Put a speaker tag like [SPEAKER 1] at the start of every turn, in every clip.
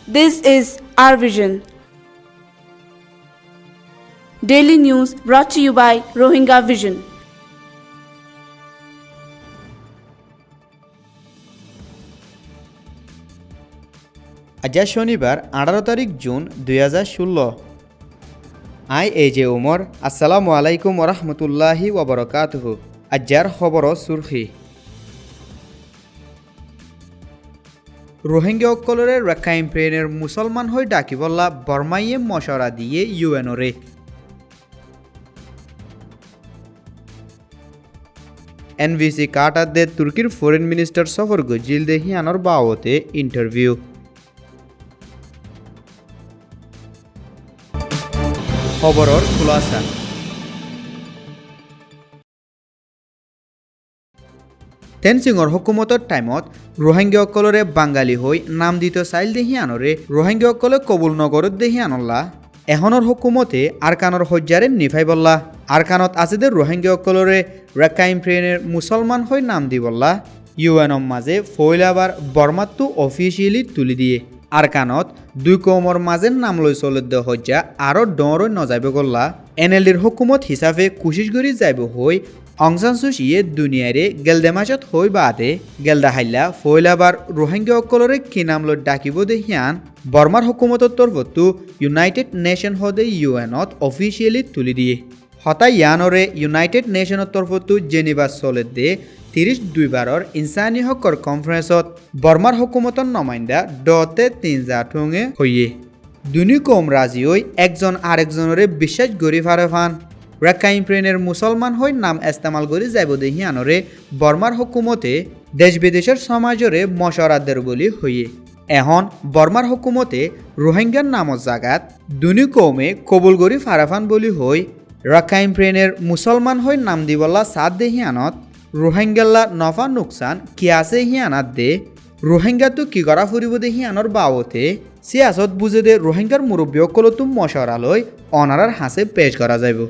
[SPEAKER 1] This is our vision. Daily news brought to you by Rohingya Vision.
[SPEAKER 2] আজ শনিবার 18 তারিখ June 2016। I এজে উমর। আসসালামু আলাইকুম ওরহমতুল্লাহি ওবরকাতুহু। আজ্জার খবর সুরখি। রোহিঙ্গা অকলরে রাখাইন প্রেনের মুসলমান হয়ে ডাকিবল্লা বর্মাইয়ে মশরা দিয়ে ইউএনরে। এনভিসি কাটারদের তুর্কির ফরেন মিনিস্টার সফর গজিল দেহিয়ানোর বাওতে ইন্টারভিউ। খবরের খুলাসা। তেনসিংর হুকুমতর টাইমত রোহিঙ্গা অকলরে বাঙালি হই নাম দিত চাইল দেহিয়ানরে রোহিঙ্গা অকলে কবুল নগরত দেহিয়ানল্লা। এখনৰ হুকুমতে আরকানর হজ্জারে নিফাই বল্লা। আরকানত আছে দে রোহিঙ্গা অকলরে রাখাইন প্রেনের মুসলমান হই নাম দি বল্লা। ইউএনর মাঝে ফইলাবার বর্মাত্তু অফিসিয়ালি তুলি দিয়ে। আরকানত দুই কৌমর মাঝের নাম লই চলে দে হজ্জা আরও ডর নযাইব গল্লা। এনএলডির হুকুমত হিসাবে কুশিশ করি যাইব হই অং সান সু চিয়ে দুনিয়ারে গেলদেমাচত হই বাদে গেলদা হাইলা ফইলাবার রোহিঙ্গা অকলরে কি নাম লৈ ডাকিব দেহিয়ান বর্মার হুকুমতর তরফতো ইউনাইটেড নেশন হদে ইউএনত অফিসিয়ালি তুলি দিয়ে। হতাই ইয়ানরে ইউনাইটেড নেশনের তরফতো জেনিভা চলে দে 32বাৰৰ ইনসানি হকৰ কনফাৰেন্সত বর্মার হুকুমতর নমাইন্দা ডতে 3 ঠুঙে হইয়ে। দুনি কম রাজি হই একজন আরেকজনরে বিশ্বাস গরি ফারে ফান। রাখাইন প্রেনের মুসলমান হই নাম ইস্তেমাল করি যাইব দেহিয়ানরে বর্মার হুকুমতে দেশ বিদেশের সমাজরে মশরাদের বলি হইয়ে। এখন বর্মার হুকুমতে রোহিঙ্গার নামত জাগাত দুনি কৌমে কবুল করি ফারাফান বলি হই রাখাইন প্রেনের মুসলমান হই নাম দিবল্লা সাত দেহিয়ানত রোহিঙ্গাল্লা নফা নুকসান কি আছে হিয়ানাত দে রোহিঙ্গাতো কি করা ফুরিব দেহিয়ানোর বাবতে সিয়াসত বুঝে দে রোহিঙ্গার মুরব্বী অকলতো মশরালয় অনারার হাসে পেশ করা যাইব।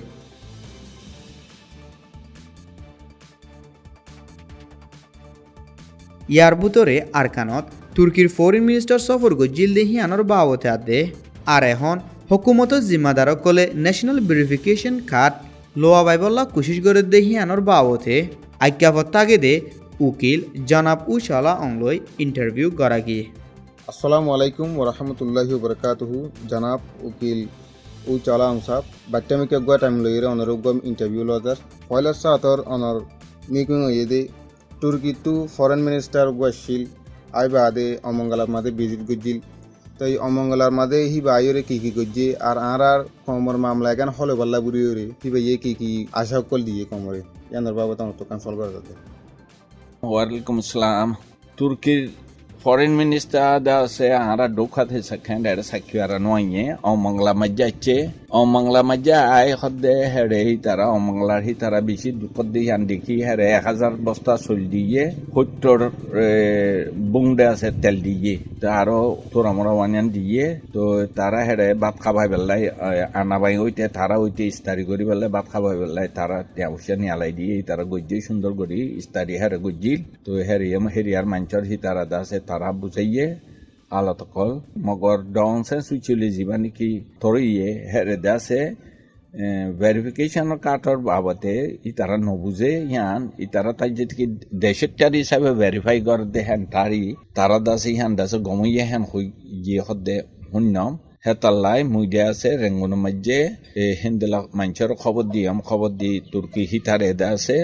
[SPEAKER 2] ইয়ার ভিতরে আরকানত তুর্কির ফরেন মিনিস্টার সফর গজিল দেহিয়ানোর বাবতে আদে। আর এখন হুকুমত জিম্মাদারক কলে ন্যাশনাল ভেরিফিকেশন কার্ড লোয়া বাইবল্লা কুশিশ করে দেহিয়ানোর বাবতে আজ্ঞাপত তাগে দে উকিল জনাব উশালা অংলই ইন্টারভিউ করা গিয়ে।
[SPEAKER 3] আসসালামু আলাইকুম ওরহমতুল্লাহি ওবরকাতুহু। জনাব উকিল উচালা অংসাব বাট্টামিকে গুয়া টাইম লইরে অনরোগ্যম ইন্টারভিউ লজার পয়লা সাতর অনর মিকুং ইয়েদে তুর্কি টু ফরেন মিনিস্টার গুয়াশিল আই বাদে অমঙ্গলার মাঝে ভিজিট গজিল। তো এই অমঙ্গলার মাঝে হিবা আইরে কি গজ্জে আর কমর মামলা এখান হলে বল্লা বুড়ি ওরে হিবা ইয়ে কি আশা কল দিয়ে কমরে ইয়ানোর বাবদ আমার তো কনসল করা যাতে।
[SPEAKER 4] ওয়ালাইকুম আসসালাম। তুর্কির foreign minister da se ara dokha the sakhan da sakyara noye omangla majjache omangla majja ai khode here hitara omanglar hitara bishi dukodi han dekhi here 1000 বস্তা চল দিয়ে 70 বুংডে আছে তেল দিয়ে তারও তোরা মোরা ওয়ানিয়ান দিয়ে তো তারা হেরে ভাত খাবাই বেলাই আনাবাই হইতে তারা হইতে ইস্তারি করি বেলাই ভাত খাবাই বেলাই তারা টেউসিয়া নিয়ালাই দিয়ে তারা গজ্জি সুন্দর করি ইস্তারি হেরে গজ্জিল তো হেরিয়ার মাঞ্চর হিতারা দাসে তারা বুঝাইয়ে আলাদা কল মগর ডনসে সুইচলি জীবানি কি থরিয়ে হেরে দাসে ভেরিফিকেশন কার্ডর বাবতে ইতারা নবুঝে ইয়ান ইতারা তাই যেটি দেশের টারি হিসাবে ভেরিফাই করে দেহেন তারি তারা দাসে ইয়ান দাসে গমইয়ে হেন হই গিয়ে হদে হুন্নম হেতাল্লাই মুইডে আছে রেঙ্গুন মাঝে হিন্দিলা মানুষের খবর দি তুর্কি হিতারে এদা আছে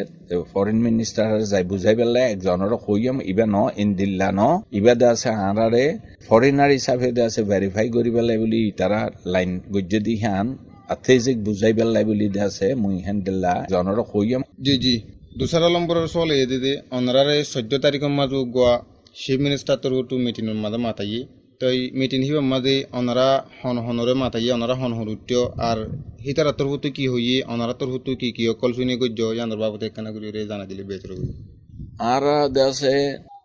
[SPEAKER 4] ফরেন মিনিস্টার যাই বুঝাই পেলে একজনের কইম ইবা ন ইন্দিল্লা ন ইবা দা আছে আঁরারে ফরেনার হিসাবে দে আছে ভেরিফাই করি পেলাই বলি তারা লাইন গজ্জে দি হান আথেজিক বুঝাই পেলাই বলি দে আছে মুই হিন্দিল্লা জনের কইম
[SPEAKER 3] জি দুসরা নম্বরের চলে এদিকে অনারারে 14 তারিখের মাঝে গোয়া চিফ মিনিস্টার তোর টু মিটিংয়ের মাঝে মাতাই তো এই মিটিং হিবার মাঝে অনারা হনরে মাতাই অনারা হনহরুত্য আর হিতারা তোর হতো কি হইয়ে অনারা তোর হতো কি অকল শুনে গজ্জ জানার বাবদ একখানা করে জানা দিলে বেতর
[SPEAKER 4] আর দেশে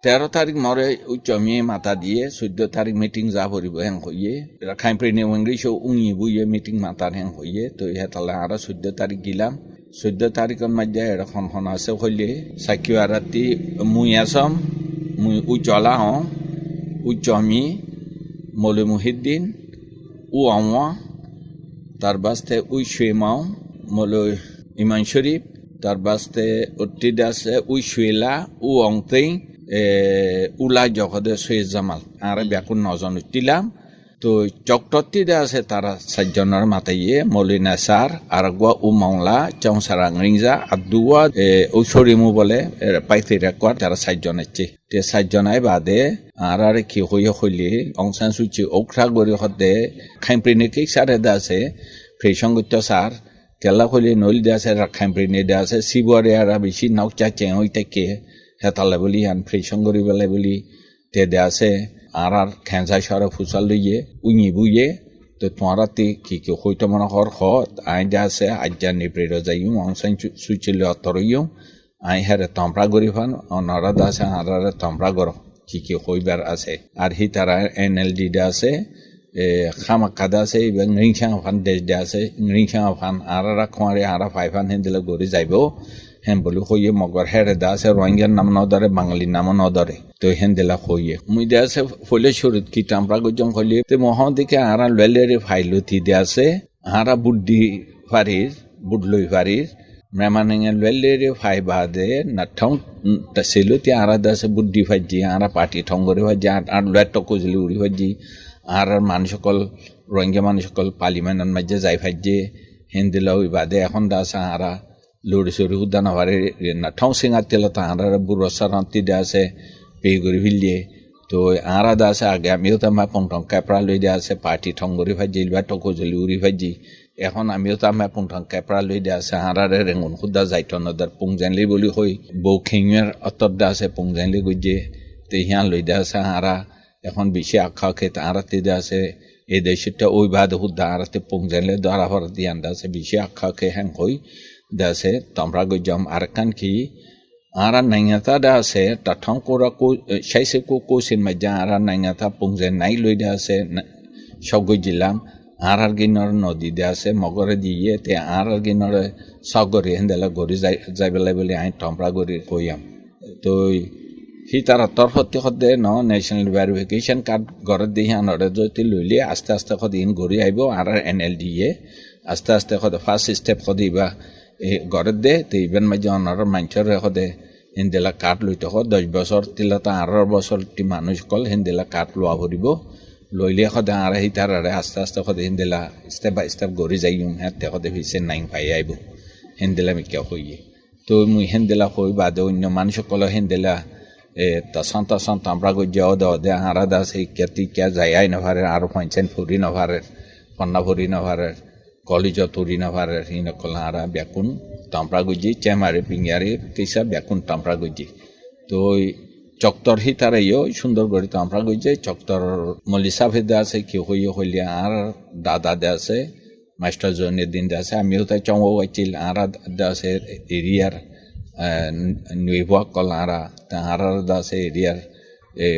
[SPEAKER 4] 13 তারিখ মরে উচ্চমিয়ে মাতা দিয়ে 14 তারিখ মিটিং যা ভরিব হেন হইয়ে রাখাইন প্রেনে ইংলিশ উঙি বুইয়ে মিটিং মাতার হেন হইয়ে তো হেতালে আর 14 তারিখ গিলাম 14 তারিখের মধ্যে এরকম হন আছে হইলে সাকিও আরাতি মুই আসাম মুই উচ্চলা হম উচ্চমি মৌলী মুহিদ্দিন উ আওয়া তার বাস্তে উই শুয়েমাও মৌলী ইমান শরীফ তার বাস্তে উত্তিদে আছে উই শুয়েলা উ অংতেই উলা জগদে সৈয়দ জামাল আর ব্যাকুন নজন উত্তিলাম তো চকটত্তিদে আছে তারা 4 জনের মাথাইয়ে মৌলিনা সার আর গুয়া উ মাওলা চংসারাং রিংজা আদুয়া ও শরীমু বলে পাইতে রেকর্ড তারা 4 জন আছে তে 4 জনাই বাদে আর কি হইয়া হইলি অংসান সুচি ওখরা গরি হদে খাইপ্রিনে কি সারে দাসে ফ্রেসঙ্গিত সার কেলা হইলি নইল দাসে খাইপ্রিনে দাসে সিবরে আর বেশি নাউচা চেং হইতাকে হেতালে বলি আন ফ্রেসঙ্গরি বলে বলি তে দাসে আর খেঁজা সরে ফুসাল লইয়ে উইনি বুইয়ে তো তোমারাতে কি হইতো মনে হর হত আই দাসে আজ্জা নিপ্রের যাইও অংসান সুচিল অতরইও আই হেরে তম্পরা গরি ফান অনরা দাসে আরারে তম্পরা গর কি হইবার আছে আর হি তারা এনএলডি দাসে খামা কাদা আছে এবং রিংসাং ফান দেশ দাসে রিংসাং ফান আরারা খোয়ারে আরা ফাইফান হেন্দিলে গরি যাইব হেন বলি হইয়ে মগর হেরে দাসে রোহিঙ্গার নাম নদরে বাঙালি নাম নদরে তো হেন্দিলা হইয়ে মুই দাসে ফলে শুরুত কি তাম্পরা গজম হইলে তে মহ দিকে আরা ললেরে ফাইলতি দাসে আরা বুদ্ধি ফারির বুডলই ফারির মেমানিঙে ললেরে ফাই বাদে নাঠাও তাসিলো তে আরা দাসে বুদ্ধি ফাজি আরা পার্টি ঠঙ্গরে ফাজি আর লট কজলি উড়ি ফাজি আর মানুষ সকল রোহিঙ্গা মানুষ সকল পার্লিমেন্টের মাঝে যাই ফাজি হেন্দিলা ওই বাদে এখন দাসে আরা লড়ি সরি উদ্যান হওয়ারে নাঠাও সিঙার তেল তাহারা বুড়ো সারান্তি দাসে পে করে ফিলিয়ে তো আরা দাসে আগে আমিও তামা পংটং ক্যাপরা লই দাসে পার্টি ঠঙ্গরি ভাজি বা টকজলি উড়ি ভাজি এখন আমিও তামা পংটং ক্যাপরা লই দাসে আরারে রেঙ্গুন খুদা যাইত নদার পুংজানলি বলি হই বউ খেঙের অতর দাসে পুংজানলি গুজে তে হিয়া লই দাসে আরা এখন বেশি আখা খেতে আরাতে দাসে এই দেশটা ওই বাদ হুদা আরাতে পুংজানলি দ্বারা হর দিয়ান দাসে বেশি আখা খে হ্যাং হই দাসে তমরা গজম আরকান কি আরা নাইঙাতা দাসে তাঠাং কোরা কো সাইসে কো সিন মাজা আরা নাইঙাতা পুংজে নাই লই দাসে সগৈ জিলাম আরার গিনর নদী দাসে মগরে দিয়ে তে আরার গিনর সগরে হেন্দেলা গরি যাইবেলাই বলি আই তমরা গরি কইয়াম তো হি তারা তরফতে হদে ন ন্যাশনাল ভেরিফিকেশন কার্ড গরে দিয়ে আনরে যদি লইলে আস্তে আস্তে হদ ইন গরি আইব আর এনএলডিএ আস্তে আস্তে হদ ফার্স্ট স্টেপ হদিবা গড়ে দে তো ইভেন মাঝে অনার মানুষের হদে হিন্দিলা কাঠ লইতে হ 10 বছর তিলা তা 18 বছর টি মানুষ কল হিন্দিলা কাঠ লোৱা ভরিব লইলে হদে আর হি তারারে আস্তে আস্তে হদে হিন্দিলা স্টেপ বাই স্টেপ গড়ি যাইম হাতে হদে ভিসে নাইন পাই আইব হিন্দিলা মিকা হইয়ে তো মুই হিন্দিলা হই বাদে অন্য মানুষ কল হিন্দিলা তা সন্তা আমরা গজ্জাও দে হারা দাস এই কেতি কে যাই আই নভারে আর পঞ্চায়েত ফুরি নভারে পন্না ফুরি নভারে কলেজ তুরি নভারে হিন কল হারা ব্যাকুন তাম্পরা গুজি চেমারে পিঙ্গারে কিসা ব্যাকুন তাম্পরা গুজি তো চক্তর হি তারাইও সুন্দর করে তাম্পরা গুজি চক্তর মলিসা ভেদে আছে কি হইলে আর দাদা দে আছে মাস্টার জনের দিন দে আছে আমিও তাই চঙ্গ গাইছিল আর আছে এরিয়ার নিউয়া কল আর দাসে এরিয়ার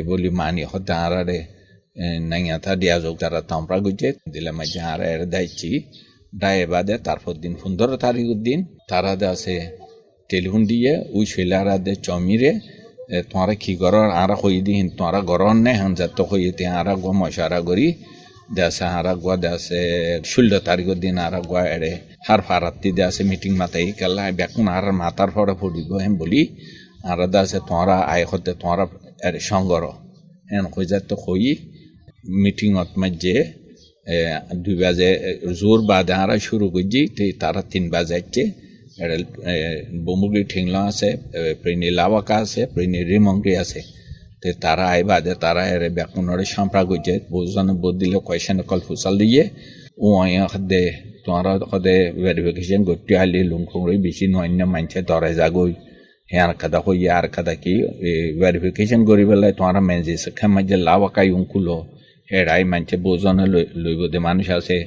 [SPEAKER 4] বলি মানি হতে আরে নাইয়াথা দিয়া যোগ তারা তাম্পরা গুজে দিলে মাঝে আর এর দাইছি দায়ে বাদে তারপর দিন 15 তারিখ দিন তারা দাসে টেলিফোন দিয়ে ওই ছেলেরা দে চমিরে তোমারা কি করো আর কই দিন তোমারা গরম নেই হান যাত কই তে আর গো মশারা করি দাসে আর গো দাসে 16 তারিখ দিন আর গো এড়ে হার ফারাতি দাসে মিটিং মাতাই কালা বেকুন আর মাতার ফড়ে ফুডিব হেম বলি আর দাসে তোমারা আই হতে তোমারা এর সংগর হেন কই যাত কই মিটিংত মাঝে 2 বাজে জোর বাদে আর শুরু করছি তারা 3 বাজে আছে বমুগি ঠিংলা আছে প্রেনি লাওয়াকা আছে প্রেনি রিমংরি আছে তে তারা আই বাদে তারা এর বেকুনরে সম্প্রা গজে বুঝন বদিলে কোয়েশ্চন কল ফুসাল দিয়ে ও আয়া খদে তোমারা খদে ভেরিফিকেশন গটি আলি লুংখুরি বেশি নন্য মানছে ধরে যাগই হেয়ার কাদা কই আর কাদা কি ভেরিফিকেশন করি বেলা তোমারা মেনজি সখা মাঝে লাওয়াকাই উনকুলো হেড়াই মানছে বুঝন লইব দে মানুষ আছে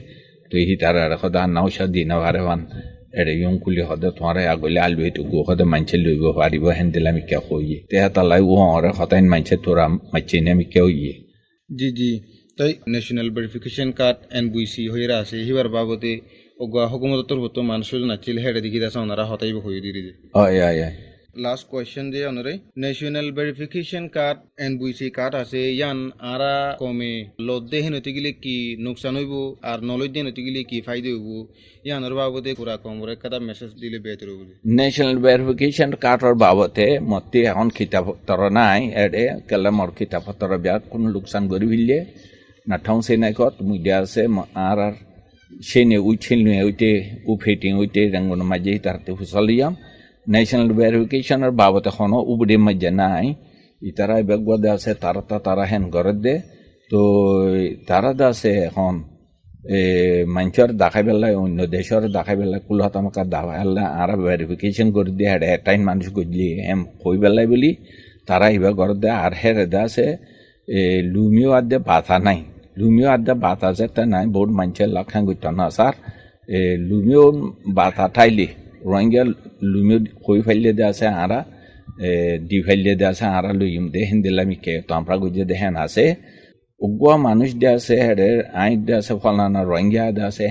[SPEAKER 4] তুই হি তারা খদা নাওশা দিনা ভারেবান এড়ে ইউংকুলি হদে তোমারে আগলে আলবেটু গো হদে মানছে লইব পারিব হেন্দিলামি কে কইয়ে তে তালাই ও আরে খতাইন মানছে তোরা মাইছে নেমি কে হইয়ে
[SPEAKER 3] জি জি তাই ন্যাশনাল ভেরিফিকেশন কার্ড এনবিসি হইরা আছে হিবার বাবদে ওগা হুকুমত তরফত মানুষ নাচিল হেড়ে দিকি দাস ওনারা হতাইব হই দিরি
[SPEAKER 4] আয় আয়
[SPEAKER 3] লাস্ট কোয়েশ্চেন যে অনরে national verification card NVC card আছে ইয়ান আরা কমে লদ্দে হেনতি গেলে কি নোকসান হইব আর নলদ্দে হেনতি গেলে কি ফায়দা হইব ইয়ানোর বাবদে পুরা কমরে একটা মেসেজ দিলে বেহতর হইব
[SPEAKER 4] ন্যাশনাল ভেরিফিকেশন কার্ডর বাবতে মতি এখন কিতাপপত্র নাই এডে কেলে মোর কিতাপপত্র বিয়াত কোনো লোকসান করি ফেললে নাথাও সে নাই কত মুদিয়া আছে আর সেনে উইছিল নুয়ে উইতে উফেটিং উইতে রঙ্গন মাঝে তারতে ফুসলিয়াম ন্যাশনাল ভেরিফিকেশনের বাবতে এখনো উবুডে মাঝে নাই ইতারা বেগবাদে আছে তারা হেন করে দে তো তারা আছে এখন মানুষের দেখাই পেলাই অন্য দেশের দেখাই পেলাই কুলত আমাকে দেখাইলে আর ভেরিফিকেশন করে দিয়ে হেঁটে এটাই মানুষ গজলি এম হয়ে পেলাই বলি তারা এবার করে দেয় আর হেরে আছে লুমিও আদে বাধা নাই লুমিও আদে বাধা যেতে নাই বহুত মানুষের লক্ষণ করতে না স্যার লুমিও বাধা ঠাইলি রোহিঙ্গা লুমিও কই ফাইলে দিয়ে আছে আরা দি ফাইলে দিয়ে আছে আরা লুইম দে হেন দিলাম কে তো আমরা গুজে দেখেন আছে উগুয়া মানুষ দিয়ে আছে হেরে আইন দিয়ে আছে ফলানা রোহিঙ্গা দিয়ে আছে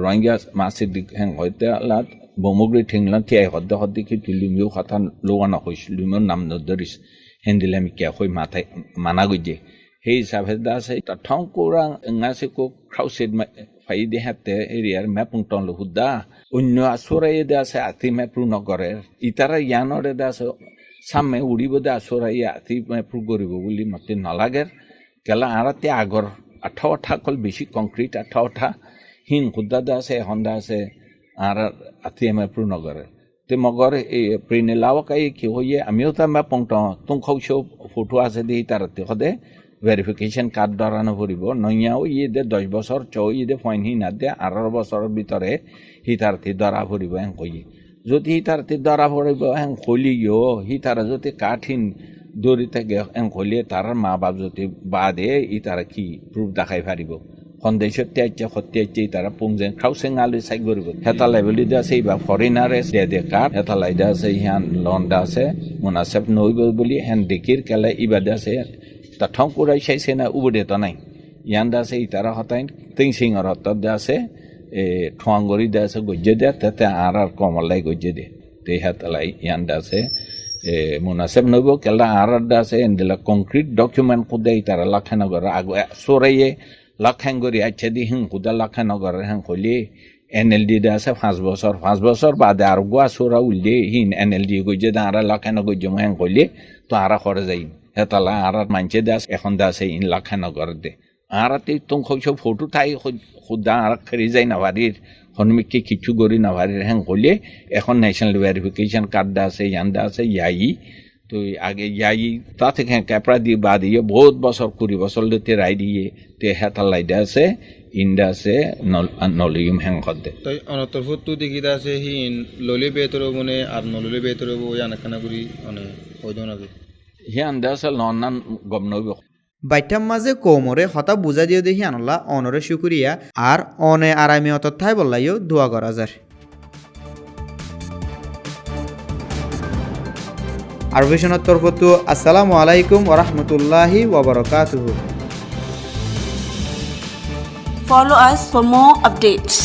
[SPEAKER 4] রোহিঙ্গা মাসিদ হেন হইতে আলাদ বমুগরি ঠিংলা তিয়াই হদ্দে হদ্দে কি লুমিও কথা লোৱা নকৈছ লুমিও নাম নধৰিছ হেন দিলাম কে কই মাথায় মানা গুজে সেই হিচাপে আছে ঠং কোৰা ngaসেকো ক্রাউসেড ফাই দেহাতে এরিয়ার ম্যাপুং টন হুদা অন্য আসরাই দে আছে আতি ম্যাপ্রু নগরের ইতারা ইয়ানরে দে আছে সামনে উড়িব দে আসরাই আতি ম্যাপ্রু করিব বলি মতে নালাগের কেলা আরাতে আগর 18 কল বেশি কংক্রিট 18 হিন হুদা দে আছে হন্ডা আছে আর আতি ম্যাপ্রু নগরের তে মগর এই প্রিনে লাওকাই কি হইয়ে আমিও তা ম্যাপুং টন তুম খাউছো ফটো আছে দি তারতে হদে ভেরিফিকেশন কার্ড ধরানো পড়ব নইয়াও ইয়ে 10 বছর ইয়ে ফাইন হি না দে 18 বছরের ভিতরে হিতার্থী ধরা পড়ব হ্যাঁ কইয়ে যদি হিতার্থী ধরা পড়ব হ্যাঁ কলিও হিতারা যদি কাঠিন দৌড়ি থাকে হ্যাঁ কলিয়ে তার মা বাপ যদি বাদে ইতারা কি প্রুফ দেখাই পারিব সন্দেশত ত্যাজ্য সত্যাজ্য তারা পুংজেন খাউসেং আলু চাই করব হেতা লাইবলি দে আছে বা ফরেনারে দে কার্ড হেতা লাইদা আছে হিয়ান লোন দা আছে মুনাসেব নইব বলি হেন দেখির কেলা ইবাদে আছে তা ঠং কুড়াই চাইছে না উবুদে তো নাই ইয়ান আছে ইতারা হতাইন তিন সিংহর হতত দে আছে ঠোয়াঙ্গরি দে আছে গজ্জে দে তাতে আর কমলাই গজ্জে দে তে হাতলাই ইয়ান আছে মুনাসেব নইব কেলা আর আছে এন্ডেলা কংক্রিট ডকুমেন্ট খুদে ইতারা লাখানগর আগু সরাইয়ে লাখানগরি আচ্ছা দি হিং খুদা লাখানগর হ্যাঁ কইলে NLD দে আছে 5 বছর বাদে আর গোয়া সোরা উল্লে হিন NLD গজ্জে দে আর লাখানগর গজ্জে হ্যাঁ কইলে তো আর করে যাই হেতালা আর মানছে দাস এখন দাসে ইন লাখানগর দে আর তুম খোঁজো ফটো তাই খুদা আর খেরি যাই নাভারির হনমিককে কিছু গড়ি নাভারির হ্যাঁ করলে এখন ন্যাশনাল ভেরিফিকেশন কার্ড আছে ইয়ান আছে ইয়াই তো আগে ইয়াই তা থেকে ক্যাপড়া দিয়ে বা দিয়ে বহুত বছর 20 বছর দিতে রাই দিয়ে তে হেতালাই দে আছে ইন্ডা আছে নলিম হ্যাঁ দে
[SPEAKER 3] তাই অনতর ফটো দেখি আছে হিন ললে বেতর মনে আর নললে বেতর ইয়ান খানা করি অনে হইদো না
[SPEAKER 4] হিয়ান দে আছে লন্নান গমনব
[SPEAKER 2] বাইটাম মাঝে কোমরে হতা বুঝা দিয়ে দেখি আনলা অনরে শুকুরিয়া আর অনে আরামি অতথায় বললাইও দোয়া করা যায় আর ভিশনের তরফত আসসালামু আলাইকুম ওয়া রাহমাতুল্লাহি ওয়া বারাকাতুহু
[SPEAKER 1] Follow us for more updates.